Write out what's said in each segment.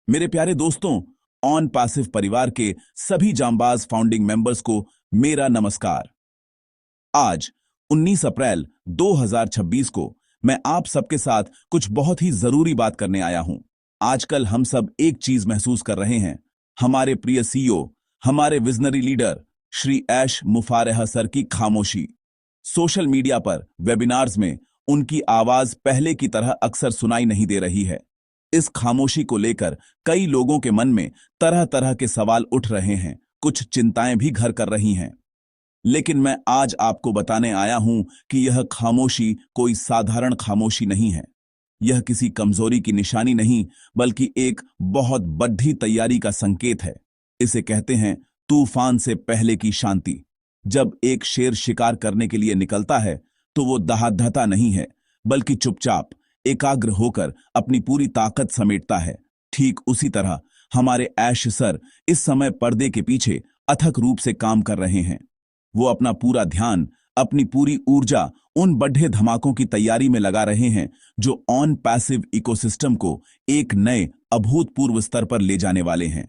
मेरे प्यारे दोस्तों, ऑन पैसिव परिवार के सभी जांबाज फाउंडिंग मेंबर्स को मेरा नमस्कार। आज 19 अप्रैल 2026 को मैं आप सबके साथ कुछ बहुत ही जरूरी बात करने आया हूं। आजकल हम सब एक चीज महसूस कर रहे हैं, हमारे प्रिय सीईओ, हमारे विजनरी लीडर श्री ऐश मुफारेह सर की खामोशी। सोशल मीडिया पर वेबिनार्स में उनकी आवाज पहले की तरह अक्सर सुनाई नहीं दे रही है। इस खामोशी को लेकर कई लोगों के मन में तरह तरह के सवाल उठ रहे हैं, कुछ चिंताएं भी घर कर रही हैं। लेकिन मैं आज आपको बताने आया हूं कि यह खामोशी कोई साधारण खामोशी नहीं है। यह किसी कमजोरी की निशानी नहीं, बल्कि एक बहुत बड़ी तैयारी का संकेत है। इसे कहते हैं तूफान से पहले की शांति। जब एक शेर शिकार करने के लिए निकलता है तो वो दहाड़ता नहीं है, बल्कि चुपचाप एकाग्र होकर अपनी पूरी ताकत समेटता है। ठीक उसी तरह हमारे ऐश सर इस समय पर्दे के पीछे अथक रूप से काम कर रहे हैं। वो अपना पूरा ध्यान, अपनी पूरी ऊर्जा उन बड़े धमाकों की तैयारी में लगा रहे हैं जो ऑन पैसिव इकोसिस्टम को एक नए अभूतपूर्व स्तर पर ले जाने वाले हैं।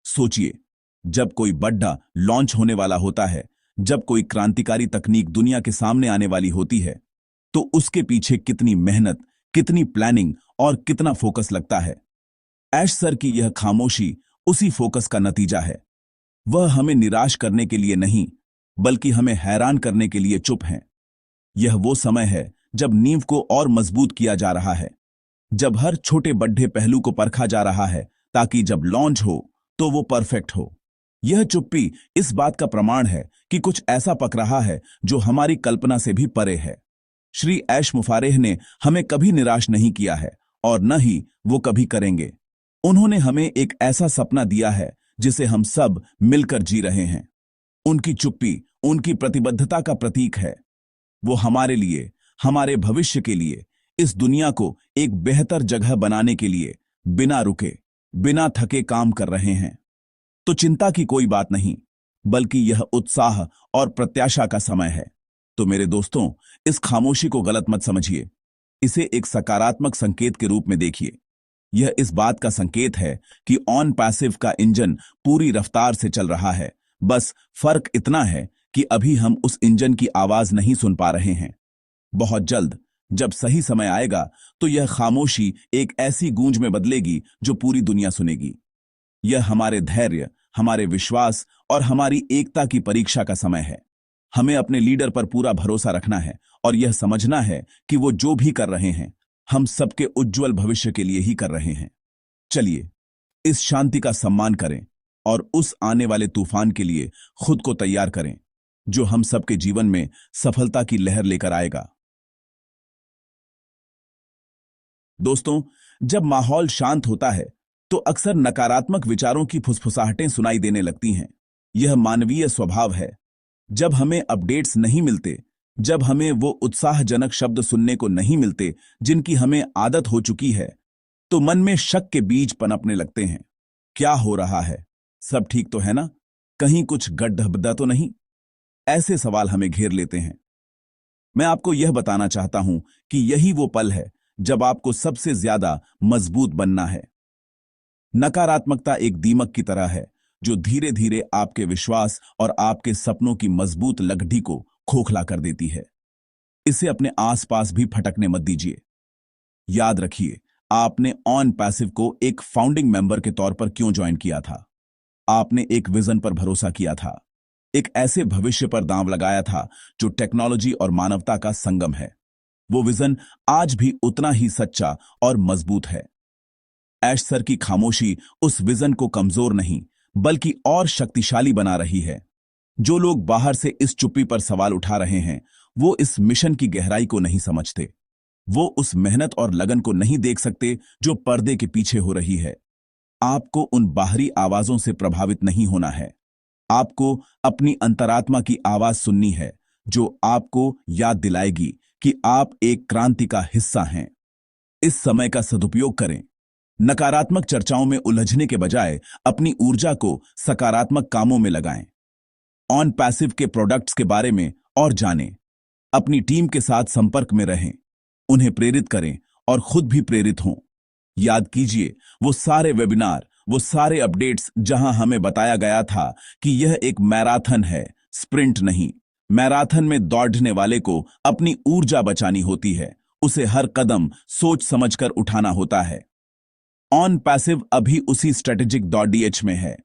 सोचिए, जब कोई बड़ा लॉन्च होने वाला होता है, जब कोई क्रांतिकारी तकनीक दुनिया के सामने आने वाली होती है, तो उसके पीछे कितनी मेहनत, कितनी प्लानिंग और कितना फोकस लगता है। ऐश सर की यह खामोशी उसी फोकस का नतीजा है। वह हमें निराश करने के लिए नहीं, बल्कि हमें हैरान करने के लिए चुप हैं। यह वो समय है जब नींव को और मजबूत किया जा रहा है, जब हर छोटे बड्ढे पहलू को परखा जा रहा है, ताकि जब लॉन्च हो तो वो परफेक्ट हो। यह चुप्पी इस बात का प्रमाण है कि कुछ ऐसा पक रहा है जो हमारी कल्पना से भी परे है। श्री ऐश मुफारेह ने हमें कभी निराश नहीं किया है और न ही वो कभी करेंगे। उन्होंने हमें एक ऐसा सपना दिया है जिसे हम सब मिलकर जी रहे हैं। उनकी चुप्पी उनकी प्रतिबद्धता का प्रतीक है। वो हमारे लिए, हमारे भविष्य के लिए, इस दुनिया को एक बेहतर जगह बनाने के लिए बिना रुके, बिना थके काम कर रहे हैं। तो चिंता की कोई बात नहीं, बल्कि यह उत्साह और प्रत्याशा का समय है। तो मेरे दोस्तों, इस खामोशी को गलत मत समझिए, इसे एक सकारात्मक संकेत के रूप में देखिए। यह इस बात का संकेत है कि ऑन पैसिव का इंजन पूरी रफ्तार से चल रहा है। बस फर्क इतना है कि अभी हम उस इंजन की आवाज नहीं सुन पा रहे हैं। बहुत जल्द, जब सही समय आएगा, तो यह खामोशी एक ऐसी गूंज में बदलेगी जो पूरी दुनिया सुनेगी। यह हमारे धैर्य, हमारे विश्वास और हमारी एकता की परीक्षा का समय है। हमें अपने लीडर पर पूरा भरोसा रखना है और यह समझना है कि वो जो भी कर रहे हैं, हम सबके उज्जवल भविष्य के लिए ही कर रहे हैं। चलिए, इस शांति का सम्मान करें और उस आने वाले तूफान के लिए खुद को तैयार करें जो हम सबके जीवन में सफलता की लहर लेकर आएगा। दोस्तों, जब माहौल शांत होता है तो अक्सर नकारात्मक विचारों की फुसफुसाहटें सुनाई देने लगती हैं। यह मानवीय स्वभाव है। जब हमें अपडेट्स नहीं मिलते, जब हमें वो उत्साहजनक शब्द सुनने को नहीं मिलते जिनकी हमें आदत हो चुकी है, तो मन में शक के बीज पनपने लगते हैं। क्या हो रहा है? सब ठीक तो है ना? कहीं कुछ गड्ढा तो नहीं? ऐसे सवाल हमें घेर लेते हैं। मैं आपको यह बताना चाहता हूं कि यही वो पल है जब आपको सबसे ज्यादा मजबूत बनना है। नकारात्मकता एक दीमक की तरह है जो धीरे धीरे आपके विश्वास और आपके सपनों की मजबूत लकड़ी को खोखला कर देती है। इसे अपने आसपास भी फटकने मत दीजिए। याद रखिए, आपने ऑन पैसिव को एक फाउंडिंग मेंबर के तौर पर क्यों ज्वाइन किया था। आपने एक विजन पर भरोसा किया था, एक ऐसे भविष्य पर दांव लगाया था जो टेक्नोलॉजी और मानवता का संगम है। वो विजन आज भी उतना ही सच्चा और मजबूत है। ऐश सर की खामोशी उस विजन को कमजोर नहीं, बल्कि और शक्तिशाली बना रही है। जो लोग बाहर से इस चुप्पी पर सवाल उठा रहे हैं, वो इस मिशन की गहराई को नहीं समझते। वो उस मेहनत और लगन को नहीं देख सकते जो पर्दे के पीछे हो रही है। आपको उन बाहरी आवाजों से प्रभावित नहीं होना है। आपको अपनी अंतरात्मा की आवाज सुननी है, जो आपको याद दिलाएगी कि आप एक क्रांति का हिस्सा हैं। इस समय का सदुपयोग करें। नकारात्मक चर्चाओं में उलझने के बजाय अपनी ऊर्जा को सकारात्मक कामों में लगाएं। ऑन पैसिव के प्रोडक्ट्स के बारे में और जानें। अपनी टीम के साथ संपर्क में रहें, उन्हें प्रेरित करें और खुद भी प्रेरित हों। याद कीजिए वो सारे वेबिनार, वो सारे अपडेट्स जहां हमें बताया गया था कि यह एक मैराथन है, स्प्रिंट नहीं। मैराथन में दौड़ने वाले को अपनी ऊर्जा बचानी होती है, उसे हर कदम सोच समझकर उठाना होता है। ऑन पैसिव अभी उसी स्ट्रेटेजिक दौड़ डीएच में है।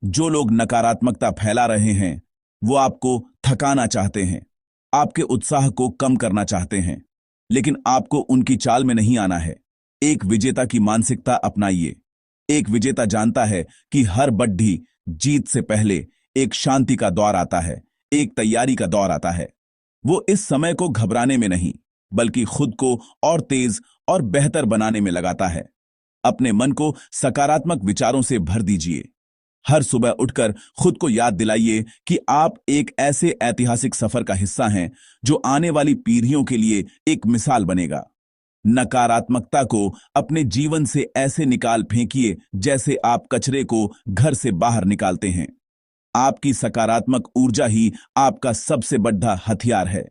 जो लोग नकारात्मकता फैला रहे हैं वो आपको थकाना चाहते हैं, आपके उत्साह को कम करना चाहते हैं, लेकिन आपको उनकी चाल में नहीं आना है। एक विजेता की मानसिकता अपनाइए। एक विजेता जानता है कि हर बड्ढी जीत से पहले एक शांति का दौर आता है, एक तैयारी का दौर आता है। वो इस समय को घबराने में नहीं, बल्कि खुद को और तेज और बेहतर बनाने में लगाता है। अपने मन को सकारात्मक विचारों से भर दीजिए। हर सुबह उठकर खुद को याद दिलाइए कि आप एक ऐसे ऐतिहासिक सफर का हिस्सा हैं जो आने वाली पीढ़ियों के लिए एक मिसाल बनेगा। नकारात्मकता को अपने जीवन से ऐसे निकाल फेंकिए जैसे आप कचरे को घर से बाहर निकालते हैं। आपकी सकारात्मक ऊर्जा ही आपका सबसे बड़ा हथियार है।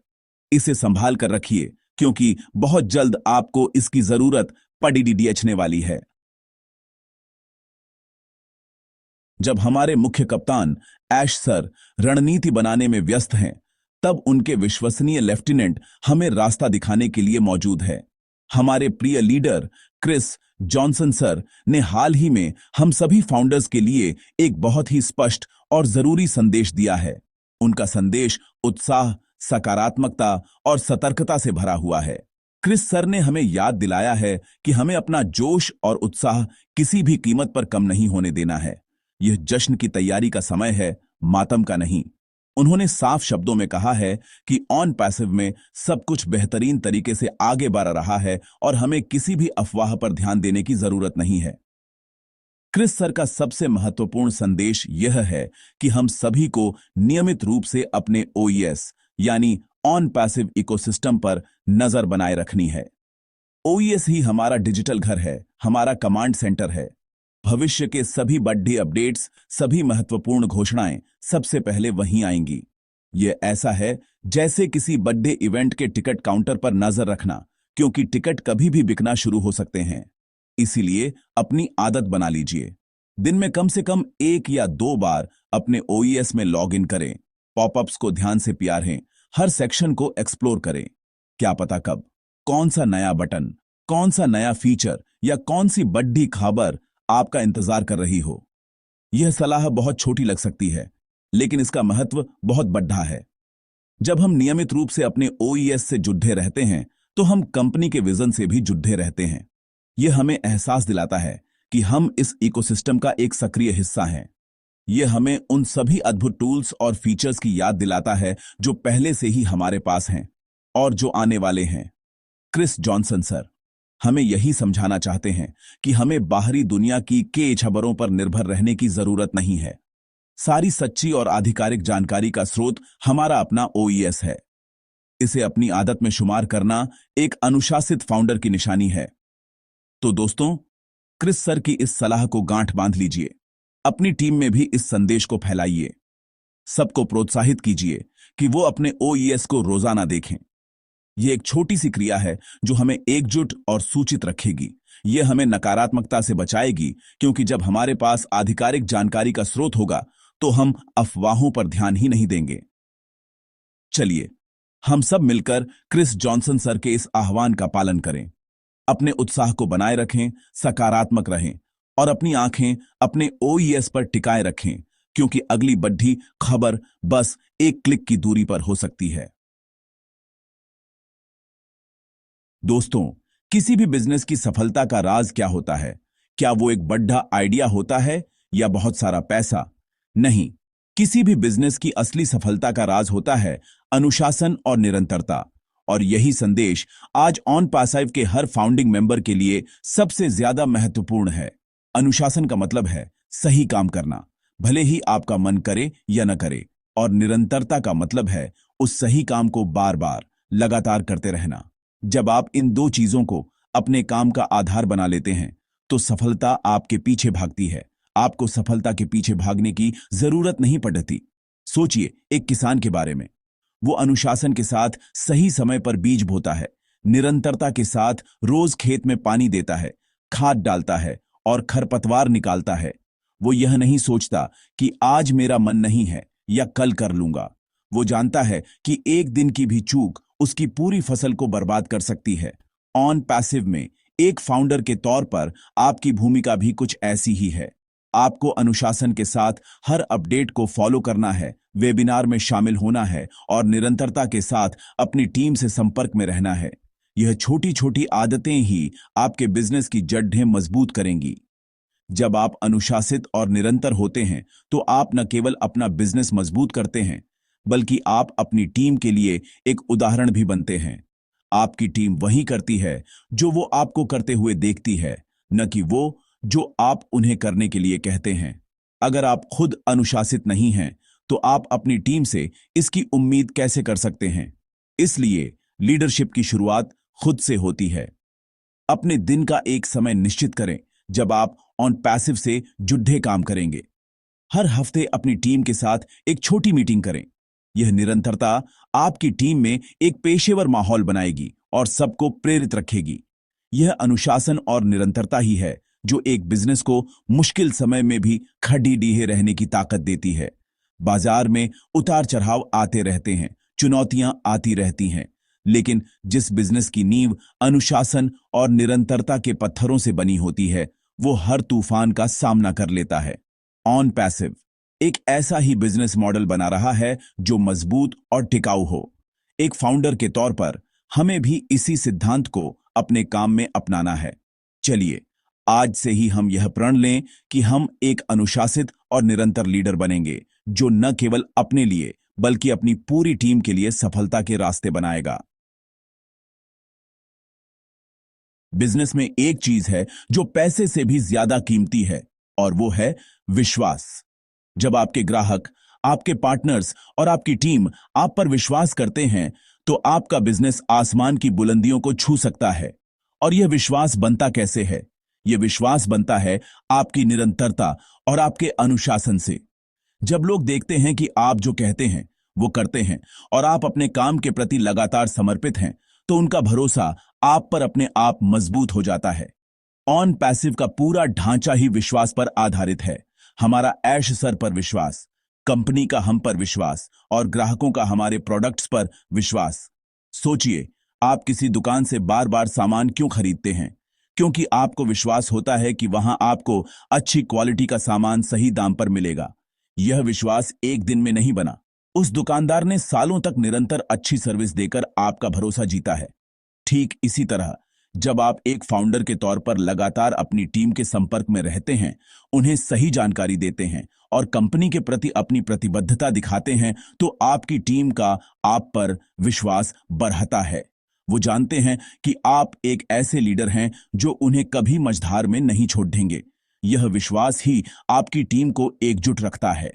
इसे संभाल कर रखिए, क्योंकि बहुत जल्द आपको इसकी जरूरत पड़ने वाली है। जब हमारे मुख्य कप्तान ऐश सर रणनीति बनाने में व्यस्त हैं, तब उनके विश्वसनीय लेफ्टिनेंट हमें रास्ता दिखाने के लिए मौजूद है। हमारे प्रिय लीडर क्रिस जॉनसन सर ने हाल ही में हम सभी फाउंडर्स के लिए एक बहुत ही स्पष्ट और जरूरी संदेश दिया है। उनका संदेश उत्साह, सकारात्मकता और सतर्कता से भरा हुआ है। क्रिस सर ने हमें याद दिलाया है कि हमें अपना जोश और उत्साह किसी भी कीमत पर कम नहीं होने देना है। यह जश्न की तैयारी का समय है, मातम का नहीं। उन्होंने साफ शब्दों में कहा है कि ऑन पैसिव में सब कुछ बेहतरीन तरीके से आगे बढ़ रहा है और हमें किसी भी अफवाह पर ध्यान देने की जरूरत नहीं है। क्रिस सर का सबसे महत्वपूर्ण संदेश यह है कि हम सभी को नियमित रूप से अपने ओईएस यानी ऑन पैसिव इकोसिस्टम पर नजर बनाए रखनी है। ओईएस ही हमारा डिजिटल घर है, हमारा कमांड सेंटर है। भविष्य के सभी बड़े अपडेट्स, सभी महत्वपूर्ण घोषणाएं सबसे पहले वहीं आएंगी। यह ऐसा है जैसे किसी बड़े इवेंट के टिकट काउंटर पर नजर रखना, क्योंकि टिकट कभी भी बिकना शुरू हो सकते हैं। इसीलिए अपनी आदत बना लीजिए। दिन में कम से कम 1 या 2 बार अपने ओईएस में लॉग इन करें। पॉपअप्स को ध्यान से प्यारें, हर सेक्शन को एक्सप्लोर करें। क्या पता कब कौन सा नया बटन, कौन सा नया फीचर या कौन सी बड़ी खबर आपका इंतजार कर रही हो। यह सलाह बहुत छोटी लग सकती है, लेकिन इसका महत्व बहुत बड़ा है। जब हम नियमित रूप से अपने ओईएस से जुड़े रहते हैं, तो हम कंपनी के विजन से भी जुड़े रहते हैं। यह हमें एहसास दिलाता है कि हम इस इकोसिस्टम का एक सक्रिय हिस्सा हैं। यह हमें उन सभी अद्भुत टूल्स और फीचर्स की याद दिलाता है जो पहले से ही हमारे पास हैं और जो आने वाले हैं। क्रिस जॉनसन सर हमें यही समझाना चाहते हैं कि हमें बाहरी दुनिया की खबरों पर निर्भर रहने की जरूरत नहीं है। सारी सच्ची और आधिकारिक जानकारी का स्रोत हमारा अपना ओईएस है। इसे अपनी आदत में शुमार करना एक अनुशासित फाउंडर की निशानी है। तो दोस्तों, क्रिस सर की इस सलाह को गांठ बांध लीजिए। अपनी टीम में भी इस संदेश को फैलाइए। सबको प्रोत्साहित कीजिए कि वो अपने ओईएस को रोजाना देखें। यह एक छोटी सी क्रिया है जो हमें एकजुट और सूचित रखेगी। यह हमें नकारात्मकता से बचाएगी, क्योंकि जब हमारे पास आधिकारिक जानकारी का स्रोत होगा तो हम अफवाहों पर ध्यान ही नहीं देंगे। चलिए हम सब मिलकर क्रिस जॉनसन सर के इस आह्वान का पालन करें। अपने उत्साह को बनाए रखें, सकारात्मक रहें और अपनी आंखें अपने ओईएस पर टिकाए रखें, क्योंकि अगली बड़ी खबर बस एक क्लिक की दूरी पर हो सकती है। दोस्तों, किसी भी बिजनेस की सफलता का राज क्या होता है? क्या वो एक बड़ा आइडिया होता है या बहुत सारा पैसा? नहीं, किसी भी बिजनेस की असली सफलता का राज होता है अनुशासन और निरंतरता। और यही संदेश आज ऑन पैसिव के हर फाउंडिंग मेंबर के लिए सबसे ज्यादा महत्वपूर्ण है। अनुशासन का मतलब है सही काम करना, भले ही आपका मन करे या न करे, और निरंतरता का मतलब है उस सही काम को बार बार लगातार करते रहना। जब आप इन दो चीजों को अपने काम का आधार बना लेते हैं, तो सफलता आपके पीछे भागती है। आपको सफलता के पीछे भागने की जरूरत नहीं पड़ती। सोचिए एक किसान के बारे में। वो अनुशासन के साथ सही समय पर बीज बोता है, निरंतरता के साथ रोज खेत में पानी देता है, खाद डालता है और खरपतवार निकालता है। वो यह नहीं सोचता कि आज मेरा मन नहीं है या कल कर लूंगा। वो जानता है कि एक दिन की भी चूक उसकी पूरी फसल को बर्बाद कर सकती है। ऑन पैसिव में एक फाउंडर के तौर पर आपकी भूमिका भी कुछ ऐसी ही है। आपको अनुशासन के साथ हर अपडेट को फॉलो करना है, वेबिनार में शामिल होना है और निरंतरता के साथ अपनी टीम से संपर्क में रहना है। यह छोटी छोटी आदतें ही आपके बिजनेस की जड़ें मजबूत करेंगी। जब आप अनुशासित और निरंतर होते हैं तो आप न केवल अपना बिजनेस मजबूत करते हैं, बल्कि आप अपनी टीम के लिए एक उदाहरण भी बनते हैं। आपकी टीम वही करती है जो वो आपको करते हुए देखती है, न कि वो जो आप उन्हें करने के लिए कहते हैं। अगर आप खुद अनुशासित नहीं हैं, तो आप अपनी टीम से इसकी उम्मीद कैसे कर सकते हैं? इसलिए लीडरशिप की शुरुआत खुद से होती है। अपने दिन का एक समय निश्चित करें जब आप ऑन पैसिव से जुड़े काम करेंगे। हर हफ्ते अपनी टीम के साथ एक छोटी मीटिंग करें। यह निरंतरता आपकी टीम में एक पेशेवर माहौल बनाएगी और सबको प्रेरित रखेगी। यह अनुशासन और निरंतरता ही है जो एक बिजनेस को मुश्किल समय में भी खड़ी डीहे रहने की ताकत देती है। बाजार में उतार चढ़ाव आते रहते हैं, चुनौतियां आती रहती हैं, लेकिन जिस बिजनेस की नींव अनुशासन और निरंतरता के पत्थरों से बनी होती है, वो हर तूफान का सामना कर लेता है। ऑन पैसिव एक ऐसा ही बिजनेस मॉडल बना रहा है जो मजबूत और टिकाऊ हो। एक फाउंडर के तौर पर हमें भी इसी सिद्धांत को अपने काम में अपनाना है। चलिए आज से ही हम यह प्रण लें कि हम एक अनुशासित और निरंतर लीडर बनेंगे, जो न केवल अपने लिए बल्कि अपनी पूरी टीम के लिए सफलता के रास्ते बनाएगा। बिजनेस में एक चीज है जो पैसे से भी ज्यादा कीमती है, और वो है विश्वास। जब आपके ग्राहक, आपके पार्टनर्स और आपकी टीम आप पर विश्वास करते हैं, तो आपका बिजनेस आसमान की बुलंदियों को छू सकता है। और यह विश्वास बनता कैसे है? यह विश्वास बनता है आपकी निरंतरता और आपके अनुशासन से। जब लोग देखते हैं कि आप जो कहते हैं वो करते हैं और आप अपने काम के प्रति लगातार समर्पित हैं, तो उनका भरोसा आप पर अपने आप मजबूत हो जाता है। ऑन पैसिव का पूरा ढांचा ही विश्वास पर आधारित है। हमारा ऐश सर पर विश्वास, कंपनी का हम पर विश्वास और ग्राहकों का हमारे प्रोडक्ट्स पर विश्वास। सोचिए, आप किसी दुकान से बार बार सामान क्यों खरीदते हैं? क्योंकि आपको विश्वास होता है कि वहां आपको अच्छी क्वालिटी का सामान सही दाम पर मिलेगा। यह विश्वास एक दिन में नहीं बना। उस दुकानदार ने सालों तक निरंतर अच्छी सर्विस देकर आपका भरोसा जीता है। ठीक इसी तरह जब आप एक फाउंडर के तौर पर लगातार अपनी टीम के संपर्क में रहते हैं, उन्हें सही जानकारी देते हैं और कंपनी के प्रति अपनी प्रतिबद्धता दिखाते हैं, तो आपकी टीम का आप पर विश्वास बढ़ता है। वो जानते हैं कि आप एक ऐसे लीडर हैं जो उन्हें कभी मझधार में नहीं छोड़ देंगे। यह विश्वास ही आपकी टीम को एकजुट रखता है।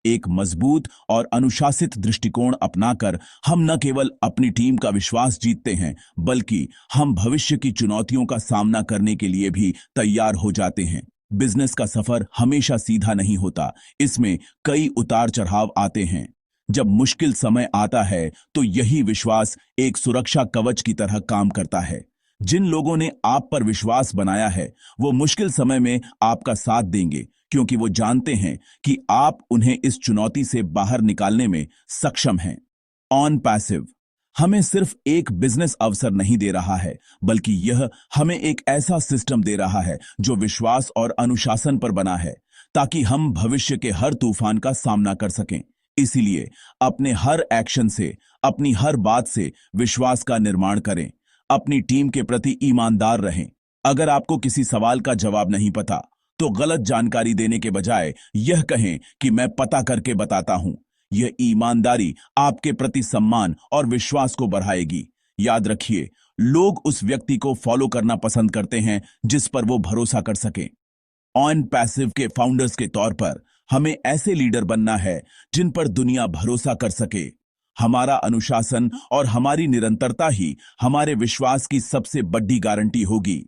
एक मजबूत और अनुशासित दृष्टिकोण अपनाकर हम न केवल अपनी टीम का विश्वास जीतते हैं, बल्कि हम भविष्य की चुनौतियों का सामना करने के लिए भी तैयार हो जाते हैं। बिजनेस का सफर हमेशा सीधा नहीं होता, इसमें कई उतार चढ़ाव आते हैं। जब मुश्किल समय आता है, तो यही विश्वास एक सुरक्षा कवच की तरह काम करता है। जिन लोगों ने आप पर विश्वास बनाया है, वो मुश्किल समय में आपका साथ देंगे, क्योंकि वो जानते हैं कि आप उन्हें इस चुनौती से बाहर निकालने में सक्षम हैं। ऑन पैसिव हमें सिर्फ एक बिजनेस अवसर नहीं दे रहा है, बल्कि यह हमें एक ऐसा सिस्टम दे रहा है जो विश्वास और अनुशासन पर बना है, ताकि हम भविष्य के हर तूफान का सामना कर सकें। इसीलिए अपने हर एक्शन से, अपनी हर बात से विश्वास का निर्माण करें। अपनी टीम के प्रति ईमानदार रहें। अगर आपको किसी सवाल का जवाब नहीं पता, तो गलत जानकारी देने के बजाय यह कहें कि मैं पता करके बताता हूं। यह ईमानदारी आपके प्रति सम्मान और विश्वास को बढ़ाएगी। याद रखिए, लोग उस व्यक्ति को फॉलो करना पसंद करते हैं जिस पर वो भरोसा कर सकें। ऑन पैसिव के फाउंडर्स के तौर पर हमें ऐसे लीडर बनना है जिन पर दुनिया भरोसा कर सके। हमारा अनुशासन और हमारी निरंतरता ही हमारे विश्वास की सबसे बड़ी गारंटी होगी।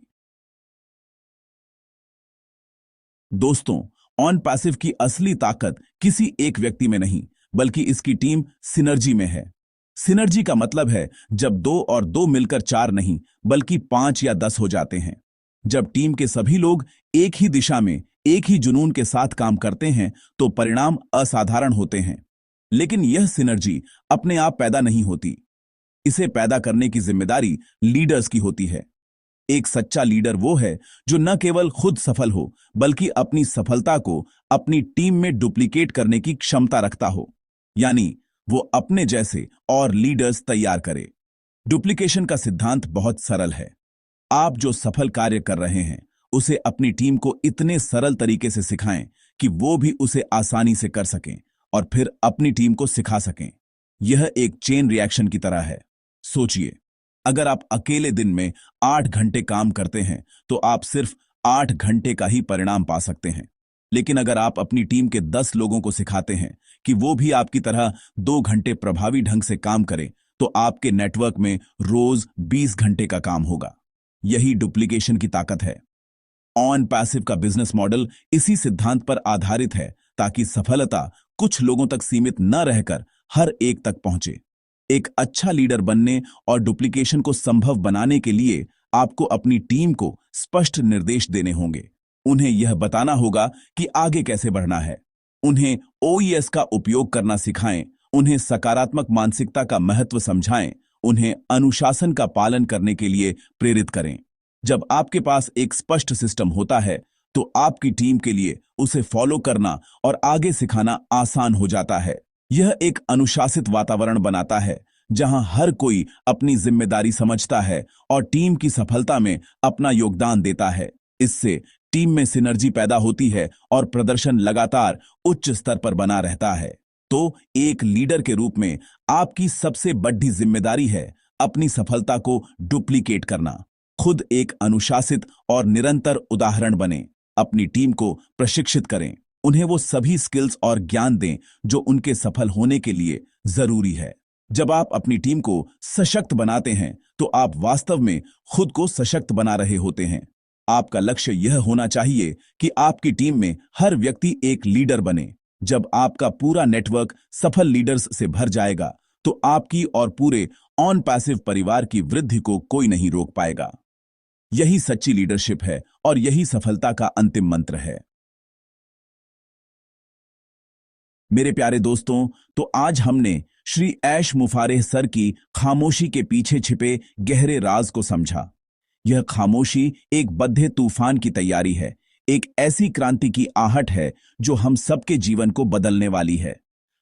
दोस्तों, ऑन पैसिव की असली ताकत किसी एक व्यक्ति में नहीं, बल्कि इसकी टीम सिनर्जी में है। सिनर्जी का मतलब है जब 2 और 2 मिलकर 4 नहीं, बल्कि 5 या 10 हो जाते हैं। जब टीम के सभी लोग एक ही दिशा में, एक ही जुनून के साथ काम करते हैं तो परिणाम असाधारण होते हैं। लेकिन यह सिनर्जी अपने आप पैदा नहीं होती। इसे पैदा करने की जिम्मेदारी लीडर्स की होती है। एक सच्चा लीडर वो है जो न केवल खुद सफल हो, बल्कि अपनी सफलता को अपनी टीम में डुप्लीकेट करने की क्षमता रखता हो। यानी वो अपने जैसे और लीडर्स तैयार करे। डुप्लीकेशन का सिद्धांत बहुत सरल है। आप जो सफल कार्य कर रहे हैं उसे अपनी टीम को इतने सरल तरीके से सिखाएं कि वो भी उसे आसानी से कर सकें और फिर अपनी टीम को सिखा सकें। यह एक चेन रिएक्शन की तरह है। सोचिए, अगर आप अकेले दिन में 8 घंटे काम करते हैं तो आप सिर्फ 8 घंटे का ही परिणाम पा सकते हैं। लेकिन अगर आप अपनी टीम के 10 लोगों को सिखाते हैं कि वो भी आपकी तरह 2 घंटे प्रभावी ढंग से काम करें, तो आपके नेटवर्क में रोज 20 घंटे का काम होगा। यही डुप्लीकेशन की ताकत है। ऑन पैसिव का बिजनेस मॉडल इसी सिद्धांत पर आधारित है, ताकि सफलता कुछ लोगों तक सीमित न रहकर हर एक तक पहुंचे। एक अच्छा लीडर बनने और डुप्लीकेशन को संभव बनाने के लिए आपको अपनी टीम को स्पष्ट निर्देश देने होंगे। उन्हें यह बताना होगा कि आगे कैसे बढ़ना है। उन्हें ओईएस का उपयोग करना सिखाएं, उन्हें सकारात्मक मानसिकता का महत्व समझाएं, उन्हें अनुशासन का पालन करने के लिए प्रेरित करें। जब आपके पास एक स्पष्ट सिस्टम होता है तो आपकी टीम के लिए उसे फॉलो करना और आगे सिखाना आसान हो जाता है। यह एक अनुशासित वातावरण बनाता है जहां हर कोई अपनी जिम्मेदारी समझता है और टीम की सफलता में अपना योगदान देता है। इससे टीम में सिनर्जी पैदा होती है और प्रदर्शन लगातार उच्च स्तर पर बना रहता है। तो एक लीडर के रूप में आपकी सबसे बड़ी जिम्मेदारी है अपनी सफलता को डुप्लीकेट करना। खुद एक अनुशासित और निरंतर उदाहरण बने। अपनी टीम को प्रशिक्षित करें, उन्हें वो सभी स्किल्स और ज्ञान दें जो उनके सफल होने के लिए जरूरी है। जब आप अपनी टीम को सशक्त बनाते हैं तो आप वास्तव में खुद को सशक्त बना रहे होते हैं। आपका लक्ष्य यह होना चाहिए कि आपकी टीम में हर व्यक्ति एक लीडर बने। जब आपका पूरा नेटवर्क सफल लीडर्स से भर जाएगा तो आपकी और पूरे ऑन पैसिव परिवार की वृद्धि को कोई नहीं रोक पाएगा। यही सच्ची लीडरशिप है और यही सफलता का अंतिम मंत्र है। मेरे प्यारे दोस्तों, तो आज हमने श्री ऐश मुफारेह सर की खामोशी के पीछे छिपे गहरे राज को समझा। यह खामोशी एक बद्धे तूफान की तैयारी है, एक ऐसी क्रांति की आहट है जो हम सबके जीवन को बदलने वाली है।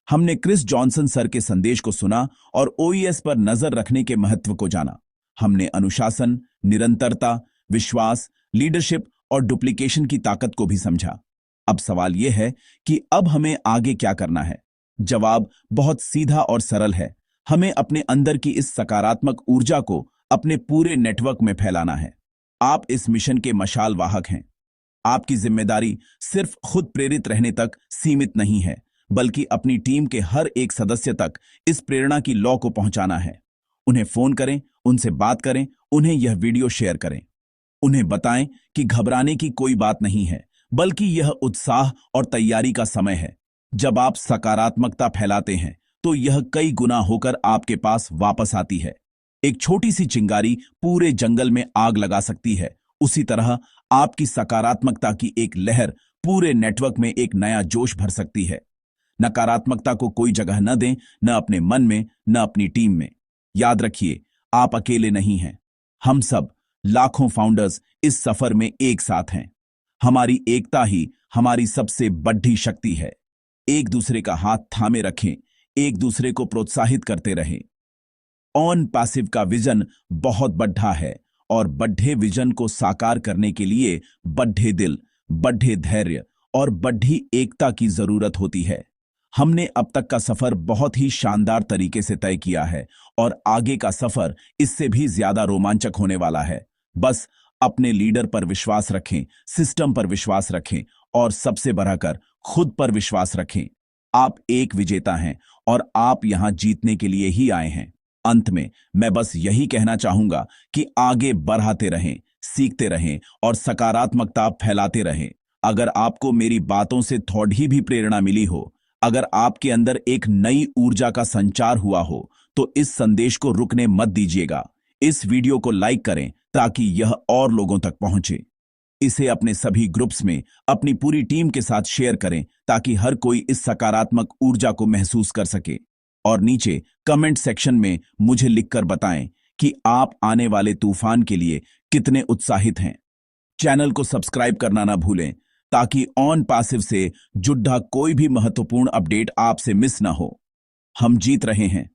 हमने क्रिस जॉनसन सर के संदेश को सुना और ओईएस पर नजर रखने के महत्व को जाना। हमने अनुशासन, निरंतरता, विश्वास, लीडरशिप और डुप्लीकेशन की ताकत को भी समझा। अब सवाल यह है कि अब हमें आगे क्या करना है। जवाब बहुत सीधा और सरल है। हमें अपने अंदर की इस सकारात्मक ऊर्जा को अपने पूरे नेटवर्क में फैलाना है। आप इस मिशन के मशाल वाहक हैं। आपकी जिम्मेदारी सिर्फ खुद प्रेरित रहने तक सीमित नहीं है, बल्कि अपनी टीम के हर एक सदस्य तक इस प्रेरणा की लौ को पहुंचाना है। उन्हें फोन करें, उनसे बात करें, उन्हें यह वीडियो शेयर करें। उन्हें बताएं कि घबराने की कोई बात नहीं है, बल्कि यह उत्साह और तैयारी का समय है। जब आप सकारात्मकता फैलाते हैं तो यह कई गुना होकर आपके पास वापस आती है। एक छोटी सी चिंगारी पूरे जंगल में आग लगा सकती है। उसी तरह आपकी सकारात्मकता की एक लहर पूरे नेटवर्क में एक नया जोश भर सकती है। नकारात्मकता को कोई जगह न दें, न अपने मन में, न अपनी टीम में। याद रखिए, आप अकेले नहीं हैं। हम सब लाखों फाउंडर्स इस सफर में एक साथ हैं। हमारी एकता ही हमारी सबसे बड़ी शक्ति है। एक दूसरे का हाथ थामे रखें, एक दूसरे को प्रोत्साहित करते रहें। ऑन पैसिव का विजन बहुत बड़ा है और बड़े विजन को साकार करने के लिए बड़े दिल, बड़े धैर्य और बड़ी एकता की जरूरत होती है। हमने अब तक का सफर बहुत ही शानदार तरीके से तय किया है और आगे का सफर इससे भी ज्यादा रोमांचक होने वाला है। बस अपने लीडर पर विश्वास रखें, सिस्टम पर विश्वास रखें और सबसे बढ़कर खुद पर विश्वास रखें। आप एक विजेता हैं और आप यहां जीतने के लिए ही आए हैं। अंत में मैं बस यही कहना चाहूंगा कि आगे बढ़ाते रहें, सीखते रहें और सकारात्मकता फैलाते रहें। अगर आपको मेरी बातों से थोड़ी भी प्रेरणा मिली हो, अगर आपके अंदर एक नई ऊर्जा का संचार हुआ हो, तो इस संदेश को रुकने मत दीजिएगा। इस वीडियो को लाइक करें ताकि यह और लोगों तक पहुंचे। इसे अपने सभी ग्रुप्स में अपनी पूरी टीम के साथ शेयर करें ताकि हर कोई इस सकारात्मक ऊर्जा को महसूस कर सके। और नीचे कमेंट सेक्शन में मुझे लिखकर बताएं कि आप आने वाले तूफान के लिए कितने उत्साहित हैं। चैनल को सब्सक्राइब करना ना भूलें ताकि ऑन पासिव से जुड़ा कोई भी महत्वपूर्ण अपडेट आपसे मिस ना हो। हम जीत रहे हैं।